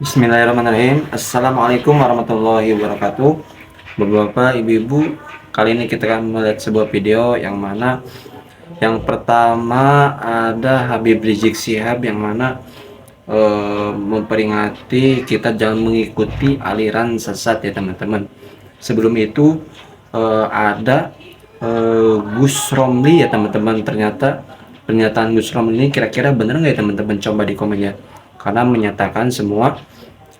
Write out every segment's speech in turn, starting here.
Bismillahirrahmanirrahim. Assalamualaikum warahmatullahi wabarakatuh. Bapak-bapak, ibu-ibu, kali ini kita akan melihat sebuah video yang mana yang pertama ada Habib Rizik Syihab yang mana memperingati kita jangan mengikuti aliran sesat ya teman-teman. Sebelum itu ada Gus Romli ya teman-teman. Ternyata pernyataan Gus Romli ini kira-kira benar nggak ya teman-teman? Coba di komen ya. Karena menyatakan semua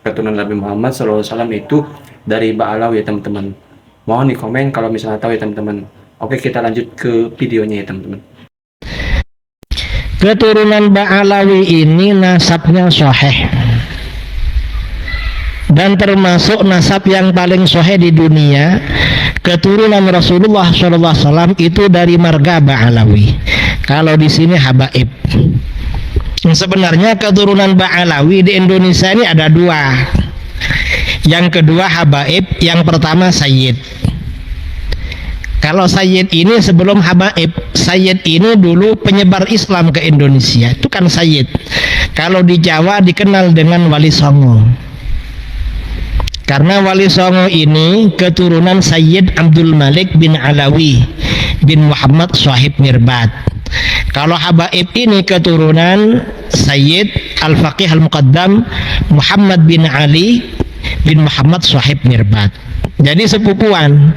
keturunan Nabi Muhammad SAW itu dari Ba'alawi ya teman-teman. Mohon di komen kalau misalnya tahu ya teman-teman. Oke, kita lanjut ke videonya ya teman-teman. Keturunan Ba'alawi ini nasabnya sahih dan termasuk nasab yang paling sahih di dunia. Keturunan Rasulullah SAW itu dari marga Ba'alawi. Kalau di sini Habaib. Sebenarnya keturunan Ba'alawi di Indonesia ini ada dua. Yang kedua Habaib, yang pertama Sayyid. Kalau Sayyid ini sebelum Habaib, Sayyid ini dulu penyebar Islam ke Indonesia. Itu kan Sayyid. Kalau di Jawa dikenal dengan Wali Songo. Karena Wali Songo ini keturunan Sayyid Abdul Malik bin Alawi bin Muhammad Shahib Mirbad. Kalau Habaib ini keturunan Sayyid Al-Faqih Al-Muqaddam Muhammad bin Ali bin Muhammad Shahib Mirbad. Jadi sepupuan.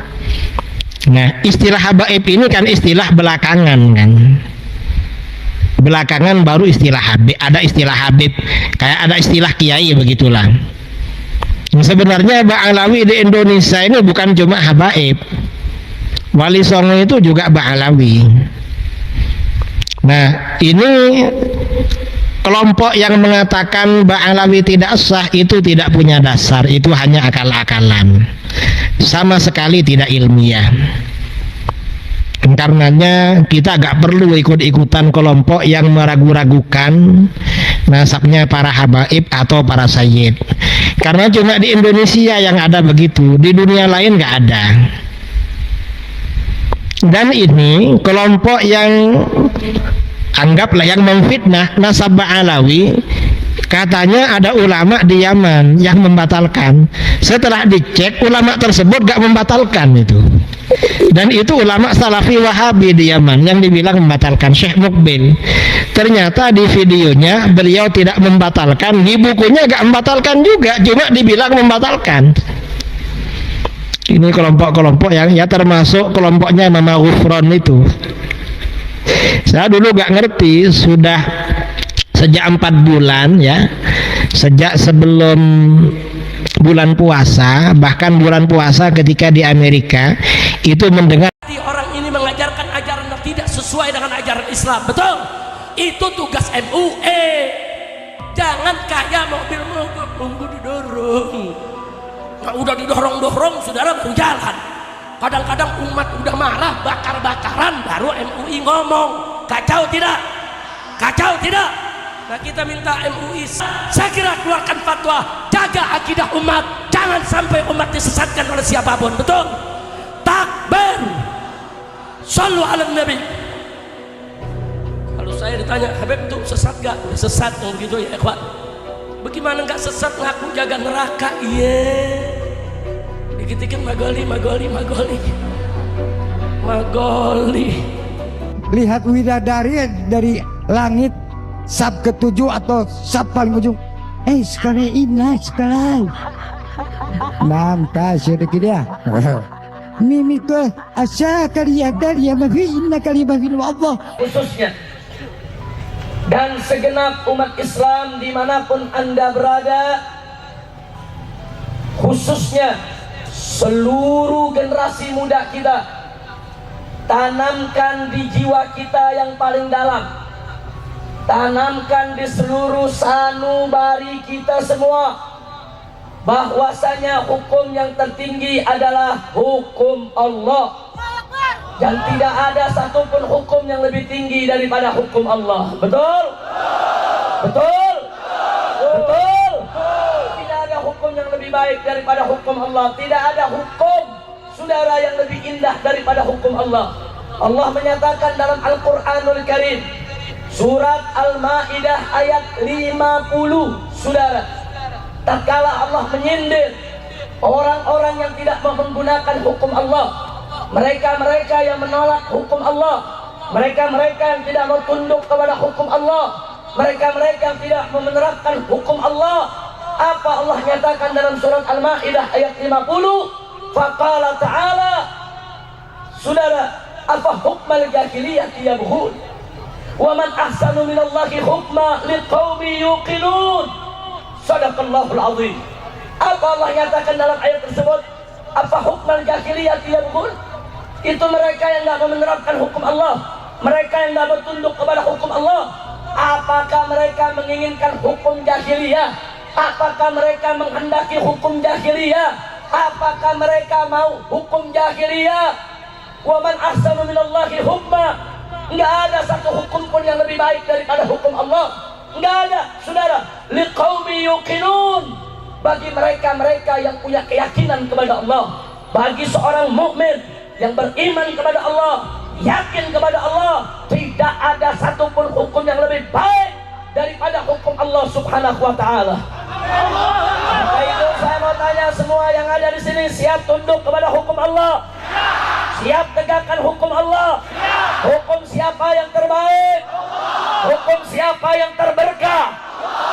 Nah, istilah Habaib ini kan istilah belakangan kan. Belakangan baru istilah Habib. Ada istilah Habib, kayak ada istilah Kiai begitulah. Sebenarnya Ba'alawi di Indonesia ini bukan cuma Habaib. Wali Songo itu juga Ba'alawi. Nah, ini kelompok yang mengatakan Ba'alawi tidak sah itu tidak punya dasar, itu hanya akal-akalan, sama sekali tidak ilmiah. Karenanya kita agak perlu ikut-ikutan kelompok yang meragu-ragukan nasabnya para habaib atau para sayyid, karena cuma di Indonesia yang ada begitu, di dunia lain nggak ada. Dan ini kelompok yang anggaplah yang memfitnah nasab Ba'alawi, katanya ada ulama di Yaman yang membatalkan. Setelah dicek, ulama tersebut gak membatalkan itu. Dan itu ulama Salafi Wahabi di Yaman yang dibilang membatalkan, Syekh Mukbil. Ternyata di videonya beliau tidak membatalkan, di bukunya gak membatalkan juga, cuma dibilang membatalkan. Ini kelompok-kelompok yang ya termasuk kelompoknya Mama Ghufron itu. Saya dulu gak ngerti, sudah sejak 4 bulan ya, sejak sebelum bulan puasa, bahkan bulan puasa ketika di Amerika itu mendengar orang ini mengajarkan ajaran yang tidak sesuai dengan ajaran Islam. Betul? Itu tugas MUI. Jangan kayak mobil mogok nunggu didorong. Nah, udah didorong-dorong saudara baru jalan. Kadang-kadang umat udah marah, bakar-bakaran, baru MUI ngomong. Kacau tidak? Kacau tidak? Nah, kita minta MUI segera keluarkan fatwa, jaga akidah umat, jangan sampai umat disesatkan oleh siapapun. Betul? Takbir, sallu ala nabi. Kalau saya ditanya, Habib itu sesat gak? Udah sesat yang begitu ya ikhwan. Bagaimana gak sesat ngaku jaga neraka? Iya, dikit-dikit magoli. Lihat widadari dari langit sab ketujuh atau sab paling ujung. Sekarang ini sekarang. Nampak sedikit dia. Mimi ke asa karya dari mafinna kalimah Allah. Khususnya dan segenap umat Islam dimanapun anda berada, khususnya seluruh generasi muda kita, tanamkan di jiwa kita yang paling dalam, tanamkan di seluruh sanubari kita semua, bahwasanya hukum yang tertinggi adalah hukum Allah, dan tidak ada satupun hukum yang lebih tinggi daripada hukum Allah. Betul? Betul? Betul? Tidak ada hukum yang lebih baik daripada hukum Allah. Tidak ada hukum saudara yang lebih indah daripada hukum Allah. Allah menyatakan dalam Al-Quranul Karim, surat Al-Ma'idah ayat 50, saudara, tatkala Allah menyindir orang-orang yang tidak mau menggunakan hukum Allah, mereka-mereka yang menolak hukum Allah, mereka-mereka yang tidak mau tunduk kepada hukum Allah, mereka-mereka yang tidak mau menerapkan hukum Allah. Apa Allah nyatakan dalam surat Al-Maidah ayat 50? Faqala ta'ala, saudara, apa hukmal jahiliyati yabghun wa man ahsanu minallahi hukma liqaumin yuqinun. Sadaqallahul azim. Apa Allah nyatakan dalam ayat tersebut? Apa hukmal jahiliyati yabghun? Itu mereka yang tidak mau menerapkan hukum Allah, mereka yang tidak mau tunduk kepada hukum Allah. Apakah mereka menginginkan hukum jahiliyah? Apakah mereka menghendaki hukum jahiliyah? Apakah mereka mau hukum jahiliyah? Wa man ahsanu minallahi hukma. Enggak ada satu hukum pun yang lebih baik daripada hukum Allah. Enggak ada, saudara. Liqaumi yuqinun. Bagi mereka-mereka yang punya keyakinan kepada Allah, bagi seorang mukmin yang beriman kepada Allah, yakin kepada Allah, tidak ada satupun hukum yang lebih baik daripada hukum Allah Subhanahu wa taala. Maka itu saya mau tanya semua yang ada di sini, siap tunduk kepada hukum Allah? Siap tegakkan hukum Allah? Hukum siapa yang terbaik? Hukum siapa yang terberkah?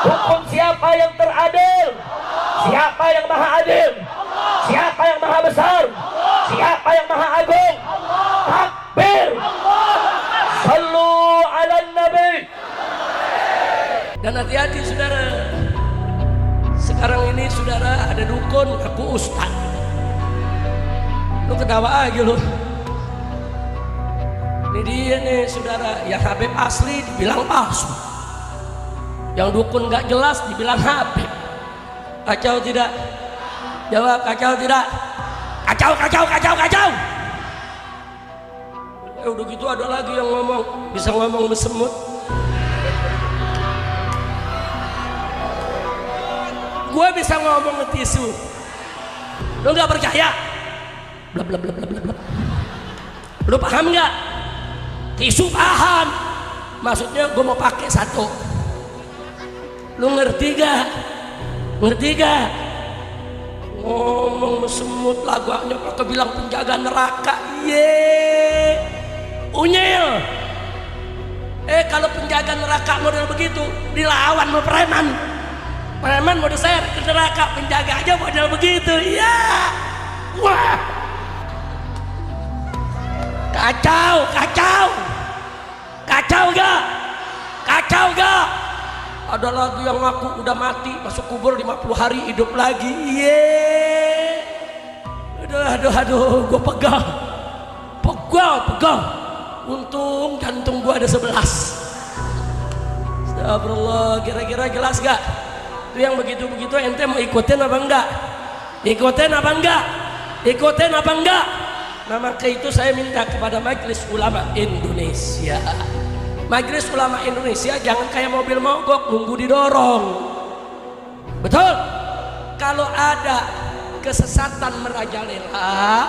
Hukum siapa yang teradil? Siapa yang maha adil? Siapa yang maha besar? Siapa yang maha agung? Takbir! Sallu ala nabi. Dan hati-hati saudara, sekarang ini saudara ada dukun aku ustaz. Lu ketawa aja lu. Ini dia nih saudara, yang Habib asli dibilang palsu, yang dukun gak jelas dibilang Habib. Kacau tidak? Jawab, kacau tidak? Kacau, kacau, kacau, kacau. Udah gitu ada lagi yang ngomong, bisa ngomong besemut. Gue bisa ngomong ke tisu. Lo gak percaya? Bla bla bla bla bla bla. Lo paham gak? Tisu paham. Maksudnya gue mau pakai satu. Lo ngerti gak? Ngerti gak? Ngomong semut lagunya pakai bilang penjaga neraka. Ye, unyil. Kalau penjaga neraka model begitu dilawan sama preman. Preman mau diseret ke neraka, penjaga aja model begitu. Ya, wah, kacau, kacau, kacau gak? Kacau gak? Ada lagi yang ngaku udah mati, masuk kubur 50 hari hidup lagi. Ye, aduh, gue pegang. Untung jantung gue ada 11. Astagfirullah, kira-kira jelas gak? Itu yang begitu-begitu ente mau ikutin apa enggak? Ikutin apa enggak? Ikutin apa enggak? Nah maka itu saya minta kepada Majelis Ulama Indonesia. Majelis Ulama Indonesia jangan kayak mobil mogok nunggu didorong. Betul? Kalau ada kesesatan merajalela,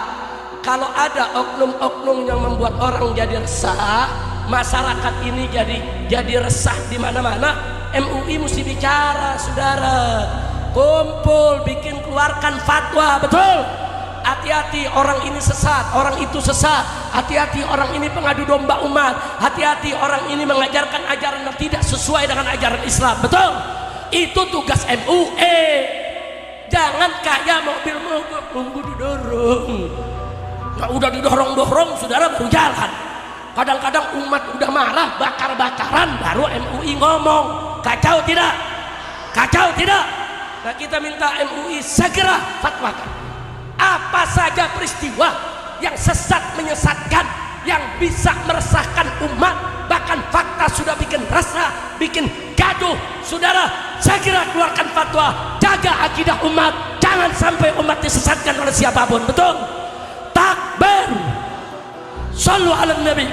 kalau ada oknum-oknum yang membuat orang jadi resah, masyarakat ini jadi resah di mana-mana, MUI mesti bicara, saudara. Kumpul, bikin keluarkan fatwa, betul? Hati-hati orang ini sesat, orang itu sesat. Hati-hati orang ini pengadu domba umat. Hati-hati orang ini mengajarkan ajaran yang tidak sesuai dengan ajaran Islam, betul? Itu tugas MUI. Jangan kayak mobil mogok nunggu didorong. Nah, udah didorong-dorong saudara baru jalan. Kadang-kadang umat udah marah, bakar-bakaran, baru MUI ngomong. Kacau tidak? Kacau tidak? Nah kita minta MUI segera fatwakan apa saja peristiwa yang sesat menyesatkan, yang bisa meresahkan umat, bahkan fakta sudah bikin resah, bikin gaduh. Saudara segera keluarkan fatwa, jaga akidah umat, jangan sampai umat disesatkan oleh siapapun, betul? Takbir, sallu ala nabi.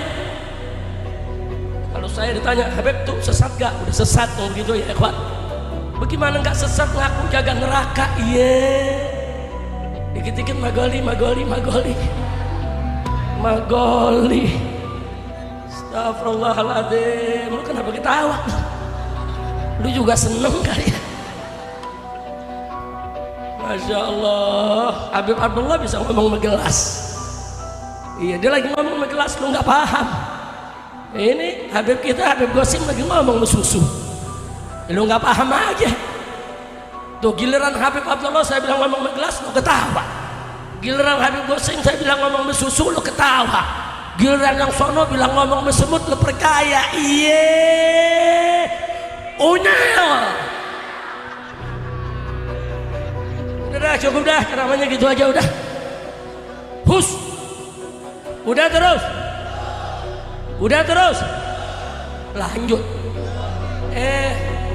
Kalau saya ditanya, Habib tuh sesat gak? Udah sesat gitu ya ikhwan. Bagaimana gak sesat ngaku jaga neraka? Iya, dikit-dikit magoli. Astagfirullahaladzim. Lu kenapa ketawa? Lu juga seneng kali ya? Masya Allah, Habib Abdullah bisa ngomong megelas. Iya, dia lagi ngomong megelas, lu nggak paham. Ini Habib kita, Habib Gosim lagi ngomong mesusu, lu nggak paham aja. Tuh giliran Habib Abdullah saya bilang ngomong megelas, lu ketawa. Giliran Habib Gosim saya bilang ngomong mesusu, lu ketawa. Giliran yang sono bilang ngomong mesemut, lu percaya. Iye, unyel. Udah cukup dah, ceramahnya gitu aja udah. Hus, udah terus, lanjut.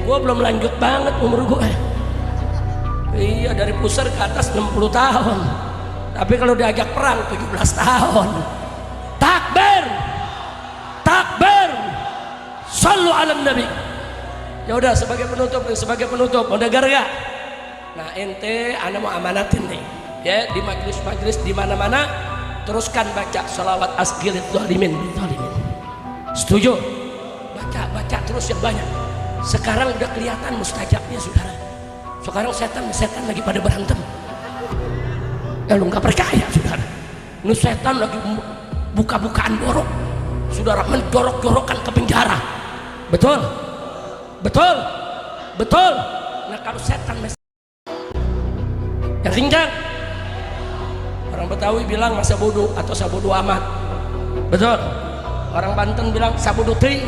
Gue belum lanjut banget umur gue. Iya, dari pusar ke atas 60 tahun. Tapi kalau diajak perang 17 tahun. Takbir, takbir, sallu ala nabi. Ya udah, sebagai penutup, mau dengar gak? Nah ente ana mau amanatin nih ya, di majelis-majelis di mana-mana teruskan baca salawat asghilit zalimin. Setuju? Baca terus yang banyak. Sekarang udah kelihatan mustajabnya saudara. Sekarang setan lagi pada berantem. Lu nggak percaya saudara? Ini setan lagi buka-bukaan borok. Saudara, mendorok-dorokan ke penjara. Betul. Nah kalau setan yang ringgang, orang Betawi bilang masa bodoh atau sabodo amat. Betul. Orang Banten bilang sabodo teuing.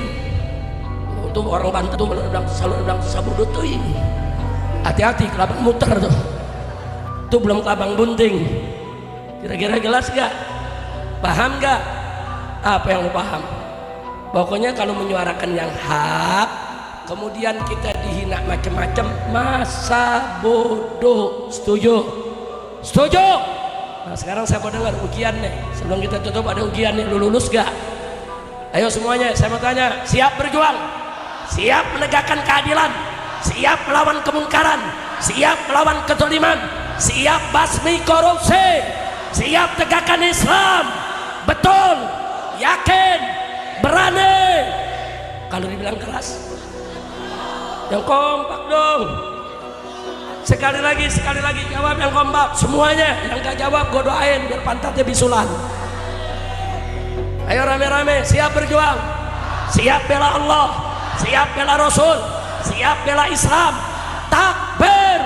Itu orang Banten tuh selalu bilang sabodo teuing. Hati-hati, kelabang muter tuh. Itu belum kelabang bunting. Kira-kira jelas gak? Paham gak? Apa yang lu paham? Pokoknya kalau menyuarakan yang hak, kemudian kita dihina macam-macam, masa bodoh. Setuju? Nah sekarang saya mau dengar ujian nih. Sebelum kita tutup ada ujian nih, lu lulus gak? Ayo semuanya, saya mau tanya, siap berjuang? Siap menegakkan keadilan? Siap melawan kemungkaran? Siap melawan kezaliman? Siap basmi korupsi? Siap tegakkan Islam? Betul? Yakin? Berani? Kalau dibilang keras, yang kompak dong. Sekali lagi jawab yang kompak semuanya. Yang gak jawab gue doain biar pantatnya bisulan. Ayo rame-rame, siap berjuang, siap bela Allah, siap bela Rasul, siap bela Islam. Takbir,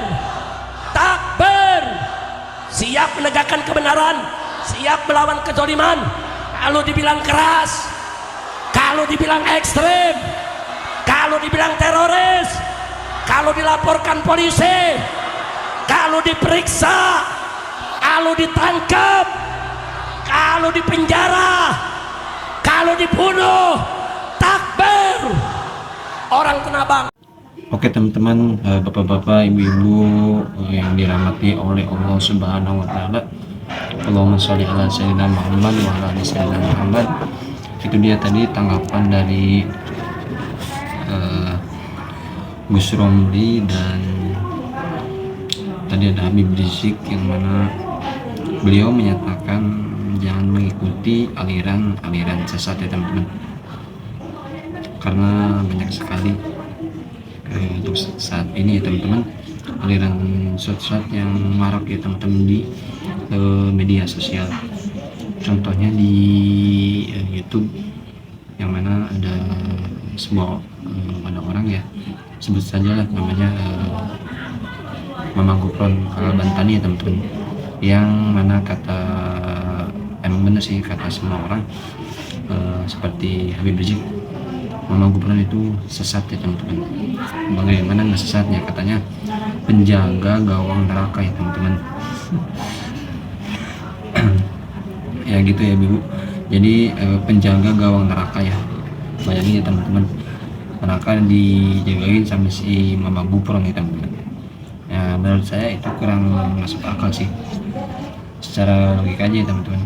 siap menegakkan kebenaran, siap melawan kezaliman. Kalau dibilang keras, kalau dibilang ekstrem, kalau dibilang teroris, kalau dilaporkan polisi, kalau diperiksa, kalau ditangkap, kalau dipenjara, kalau dibunuh, takbir, orang kena bang. Oke teman-teman, bapak-bapak, ibu-ibu yang dirahmati oleh Allah Subhanahu wa taala. Allahumma sholli ala sayyidina Muhammad wa ala ali sayyidina Muhammad. Itu dia tadi tanggapan dari Gus Romli, dan tadi ada Habib Rizik yang mana beliau menyatakan jangan mengikuti aliran sesat ya teman-teman, karena banyak sekali untuk saat ini ya teman-teman aliran sesat yang marak ya teman-teman di media sosial. Contohnya di YouTube yang mana ada sebuah ada orang ya, sebut saja lah namanya Mama Gufron Al-Bantani ya teman-teman, yang mana kata emang bener sih kata semua orang seperti Habib Rizik, Mama Gufron itu sesat ya teman-teman. Bagaimana nggak sesatnya? Katanya penjaga gawang neraka ya teman-teman. Ya gitu ya Bu. Jadi penjaga gawang neraka ya. Bayangin ya teman-teman, neraka dijagain sama si Mama Gufron ya teman-teman. Ya menurut saya itu kurang masuk akal sih secara logika aja ya teman-teman.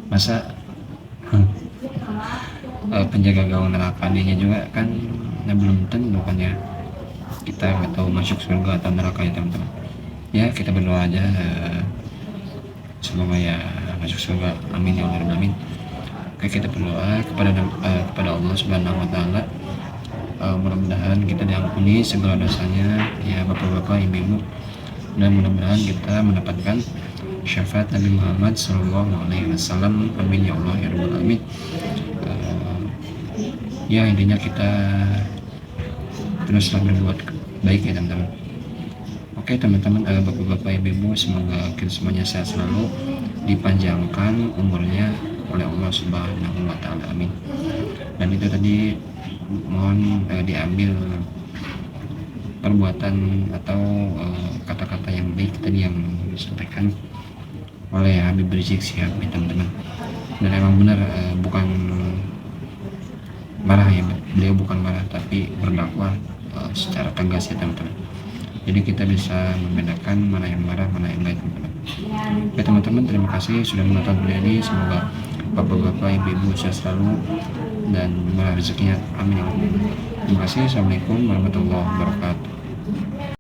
Masa penjaga gawang neraka dia juga kan belum tentu kan ya, kita nggak tahu masuk surga atau neraka ya teman-teman. Ya kita berdoa aja semoga ya masuk surga, amin ya Allah, amin. Oke, kita berdoa kepada Allah Subhanahu wa taala, mudah-mudahan kita diampuni mengampuni segala dosanya ya bapak-bapak, ibu-ibu, dan mudah-mudahan kita mendapatkan syafaat Nabi Muhammad SAW. Amin ya Allah ya Rabbal Alamin. Ya intinya kita teruslah berbuat baik ya teman-teman. Oke teman-teman, bapak-bapak, ibu-ibu, semoga kita semuanya sehat selalu, dipanjangkan umurnya oleh Allah Subhanahu wa Ta'ala. Amin. Dan itu tadi mohon diambil perbuatan atau kata-kata yang baik tadi yang disampaikan oleh Habib Rizik Syihab ya teman-teman. Dan emang benar bukan marah ya, beliau bukan marah tapi berdakwah secara tegas ya teman-teman. Jadi kita bisa membedakan mana yang marah, mana yang baik teman-teman. Oke teman-teman, terima kasih sudah menonton video ini. Semoga bapak-bapak, ibu-ibu sehat selalu dan murah rezekinya. Amin ya Allah. Terima kasih. Assalamualaikum warahmatullahi wabarakatuh.